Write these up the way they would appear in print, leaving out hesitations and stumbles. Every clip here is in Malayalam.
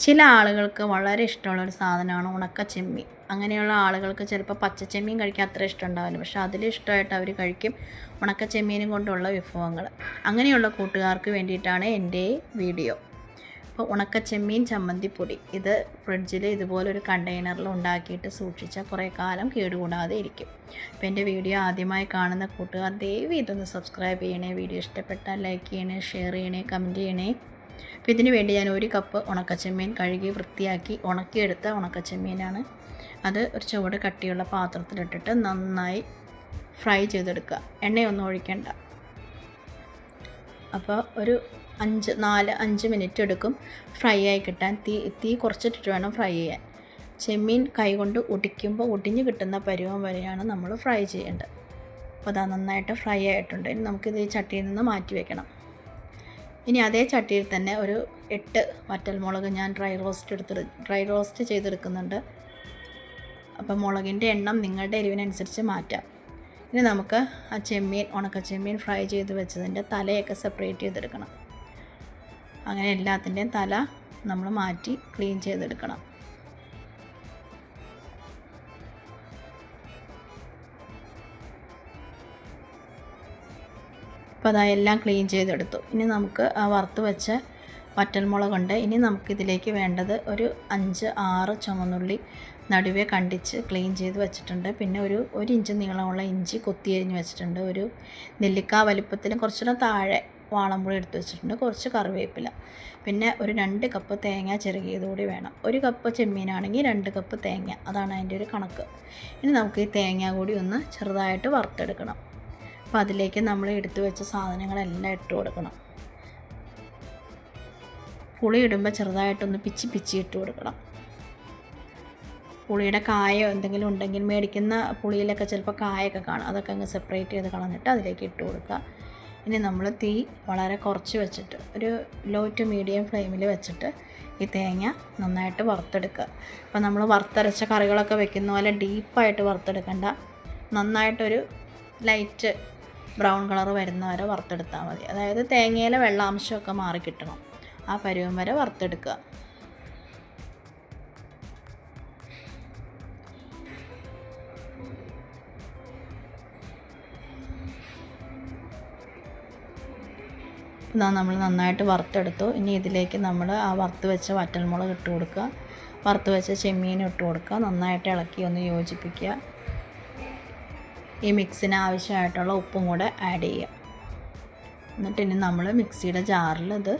ചില ആളുകൾക്ക് വളരെ ഇഷ്ടമുള്ളൊരു സാധനമാണ് ഉണക്ക ചെമ്മീൻ. അങ്ങനെയുള്ള ആളുകൾക്ക് ചിലപ്പോൾ പച്ചച്ചെമ്മീൻ കഴിക്കാൻ അത്ര ഇഷ്ടം ഉണ്ടാവില്ല, പക്ഷേ അതിലിഷ്ടമായിട്ട് അവർ കഴിക്കും ഉണക്ക ചെമ്മീനും കൊണ്ടുള്ള വിഭവങ്ങൾ. അങ്ങനെയുള്ള കൂട്ടുകാർക്ക് വേണ്ടിയിട്ടാണ് എൻ്റെ വീഡിയോ. അപ്പോൾ ഉണക്ക ചെമ്മീൻ ചമ്മന്തിപ്പൊടി ഇത് ഫ്രിഡ്ജിൽ ഇതുപോലൊരു കണ്ടെയ്നറിൽ ഉണ്ടാക്കിയിട്ട് സൂക്ഷിച്ചാൽ കുറേ കാലം കേടുകൂടാതെ ഇരിക്കും. അപ്പോൾ എൻ്റെ വീഡിയോ ആദ്യമായി കാണുന്ന കൂട്ടുകാർ ദയവ് ഇതൊന്ന് സബ്സ്ക്രൈബ് ചെയ്യണേ. വീഡിയോ ഇഷ്ടപ്പെട്ടാൽ ലൈക്ക് ചെയ്യണേ, ഷെയർ ചെയ്യണേ, കമൻറ്റ് ചെയ്യണേ. അപ്പോൾ ഇതിന് വേണ്ടി ഞാൻ 1 കപ്പ് ഉണക്കച്ചെമ്മീൻ കഴുകി വൃത്തിയാക്കി ഉണക്കിയെടുത്ത ഉണക്കച്ചെമ്മീനാണ്. അത് ഒരു ചുവട് കട്ടിയുള്ള പാത്രത്തിലിട്ടിട്ട് നന്നായി ഫ്രൈ ചെയ്തെടുക്കുക. എണ്ണയൊന്നും ഒഴിക്കണ്ട. അപ്പോൾ ഒരു 4-5 മിനിറ്റ് എടുക്കും ഫ്രൈ ആയി കിട്ടാൻ. തീ കുറച്ചിട്ടിട്ട് വേണം ഫ്രൈ ചെയ്യാൻ. ചെമ്മീൻ കൈകൊണ്ട് ഒടിക്കുമ്പോൾ ഒടിഞ്ഞ് കിട്ടുന്ന പരുവം വരെയാണ് നമ്മൾ ഫ്രൈ ചെയ്യേണ്ടത്. അപ്പോൾ അത് നന്നായിട്ട് ഫ്രൈ ആയിട്ടുണ്ട്. ഇനി നമുക്കിത് ഈ ചട്ടിയിൽ നിന്ന് മാറ്റി വയ്ക്കണം. ഇനി അതേ ചട്ടിയിൽ തന്നെ ഒരു 8 വറ്റൽമുളക് ഞാൻ ഡ്രൈ റോസ്റ്റ് ചെയ്തെടുക്കുന്നുണ്ട്. അപ്പോൾ മുളകിൻ്റെ എണ്ണം നിങ്ങളുടെ എരിവിനനുസരിച്ച് മാറ്റാം. ഇനി നമുക്ക് ആ ഉണക്കച്ചെമ്മീൻ ഫ്രൈ ചെയ്ത് വെച്ചതിൻ്റെ തലയൊക്കെ സെപ്പറേറ്റ് ചെയ്തെടുക്കണം. അങ്ങനെ എല്ലാത്തിൻ്റെയും തല നമ്മൾ മാറ്റി ക്ലീൻ ചെയ്തെടുക്കണം. അപ്പോൾ അതെല്ലാം ക്ലീൻ ചെയ്തെടുത്തു. ഇനി നമുക്ക് ആ വറുത്ത് വെച്ച വറ്റൽമുളകുണ്ട്. ഇനി നമുക്കിതിലേക്ക് വേണ്ടത് ഒരു 5-6 ചുവന്നുള്ളി നടുവേ കണ്ടിച്ച് ക്ലീൻ ചെയ്ത് വെച്ചിട്ടുണ്ട്. പിന്നെ ഒരു ഇഞ്ച് നീളമുള്ള ഇഞ്ചി കൊത്തിയരിഞ്ഞ് വെച്ചിട്ടുണ്ട്. ഒരു നെല്ലിക്ക വലിപ്പത്തിലും കുറച്ചുകൂടെ താഴെ വാളമ്പുളി എടുത്ത് വെച്ചിട്ടുണ്ട്. കുറച്ച് കറിവേപ്പില, പിന്നെ ഒരു 2 കപ്പ് തേങ്ങ ചിരകിയതുകൂടി വേണം. 1 കപ്പ് ചെമ്മീനാണെങ്കിൽ 2 കപ്പ് തേങ്ങ, അതാണ് അതിൻ്റെ ഒരു കണക്ക്. ഇനി നമുക്ക് ഈ തേങ്ങ കൂടി ഒന്ന് ചെറുതായിട്ട് വറുത്തെടുക്കണം. അപ്പോൾ അതിലേക്ക് നമ്മൾ എടുത്തു വെച്ച സാധനങ്ങളെല്ലാം ഇട്ട് കൊടുക്കണം. പുളി ഇടുമ്പോൾ ചെറുതായിട്ടൊന്ന് പിച്ചി ഇട്ട് കൊടുക്കണം. പുളിയുടെ കായോ എന്തെങ്കിലും ഉണ്ടെങ്കിൽ മേടിക്കുന്ന പുളിയിലൊക്കെ ചിലപ്പോൾ കായൊക്കെ കാണും, അതൊക്കെ അങ്ങ് സെപ്പറേറ്റ് ചെയ്ത് കളഞ്ഞിട്ട് അതിലേക്ക് ഇട്ട് കൊടുക്കുക. ഇനി നമ്മൾ തീ വളരെ കുറച്ച് വെച്ചിട്ട് ഒരു ലോ ടു മീഡിയം ഫ്ലെയിമിൽ വെച്ചിട്ട് ഈ തേങ്ങ നന്നായിട്ട് വറുത്തെടുക്കുക. അപ്പോൾ നമ്മൾ വറുത്തരച്ച കറികളൊക്കെ വെക്കുന്ന പോലെ ഡീപ്പായിട്ട് വറുത്തെടുക്കണ്ട. നന്നായിട്ടൊരു ലൈറ്റ് ബ്രൗൺ കളർ വരുന്ന വരെ വറുത്തെടുത്താൽ മതി. അതായത് തേങ്ങയിലെ വെള്ളാംശമൊക്കെ മാറി കിട്ടണം. ആ പരുവം വരെ വറുത്തെടുക്കുക. നമ്മൾ നന്നായിട്ട് വറുത്തെടുത്തു. ഇനി ഇതിലേക്ക് നമ്മൾ ആ വറുത്ത് വെച്ച വറ്റൽമുളക് ഇട്ട് കൊടുക്കുക. വറുത്ത് വെച്ച ചെമ്മീൻ ഇട്ട് കൊടുക്കുക. നന്നായിട്ട് ഇളക്കി ഒന്ന് യോജിപ്പിക്കുക. ഈ മിക്സിന് ആവശ്യമായിട്ടുള്ള ഉപ്പും കൂടെ ആഡ് ചെയ്യുക. എന്നിട്ട് ഇനി നമ്മൾ മിക്സിയുടെ ജാറിൽ ഇത്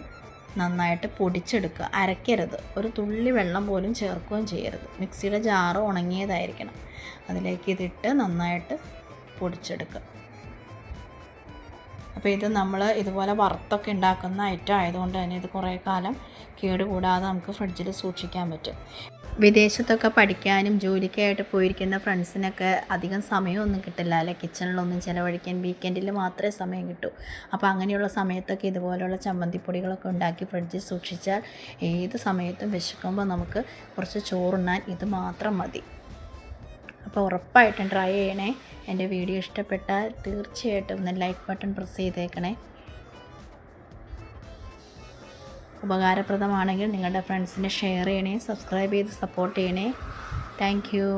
നന്നായിട്ട് പൊടിച്ചെടുക്കുക. അരയ്ക്കരുത്, ഒരു തുള്ളി വെള്ളം പോലും ചേർക്കുകയും ചെയ്യരുത്. മിക്സിയുടെ ജാറ് ഉണങ്ങിയതായിരിക്കണം. അതിലേക്ക് ഇതിട്ട് നന്നായിട്ട് പൊടിച്ചെടുക്കുക. അപ്പോൾ ഇത് നമ്മൾ ഇതുപോലെ വറുത്തൊക്കെ ഉണ്ടാക്കുന്ന ഐറ്റം ആയതുകൊണ്ട് തന്നെ ഇത് കുറേ കാലം കേടുകൂടാതെ നമുക്ക് ഫ്രിഡ്ജിൽ സൂക്ഷിക്കാൻ പറ്റും. വിദേശത്തൊക്കെ പഠിക്കാനും ജോലിക്കായിട്ട് പോയിരിക്കുന്ന ഫ്രണ്ട്സിനൊക്കെ അധികം സമയമൊന്നും കിട്ടില്ല അല്ലേ, കിച്ചണിലൊന്നും ചിലവഴിക്കാൻ. വീക്കെൻഡിൽ മാത്രമേ സമയം കിട്ടൂ. അപ്പോൾ അങ്ങനെയുള്ള സമയത്തൊക്കെ ഇതുപോലുള്ള ചമ്മന്തിപ്പൊടികളൊക്കെ ഉണ്ടാക്കി ഫ്രിഡ്ജിൽ സൂക്ഷിച്ചാൽ ഏത് സമയത്തും വിശക്കുമ്പോൾ നമുക്ക് കുറച്ച് ചോറുണ്ണാൻ ഇത് മാത്രം മതി. അപ്പോൾ ഉറപ്പായിട്ടും ട്രൈ ചെയ്യണേ. എൻ്റെ വീഡിയോ ഇഷ്ടപ്പെട്ടാൽ തീർച്ചയായിട്ടും ഒന്ന് ലൈക്ക് ബട്ടൺ പ്രസ് ചെയ്തേക്കണേ. ഉപകാരപ്രദമാണെങ്കിൽ നിങ്ങളുടെ ഫ്രണ്ട്സിന് ഷെയർ ചെയ്യണേ, സബ്സ്ക്രൈബ് ചെയ്ത് സപ്പോർട്ട് ചെയ്യണേ. Thank you.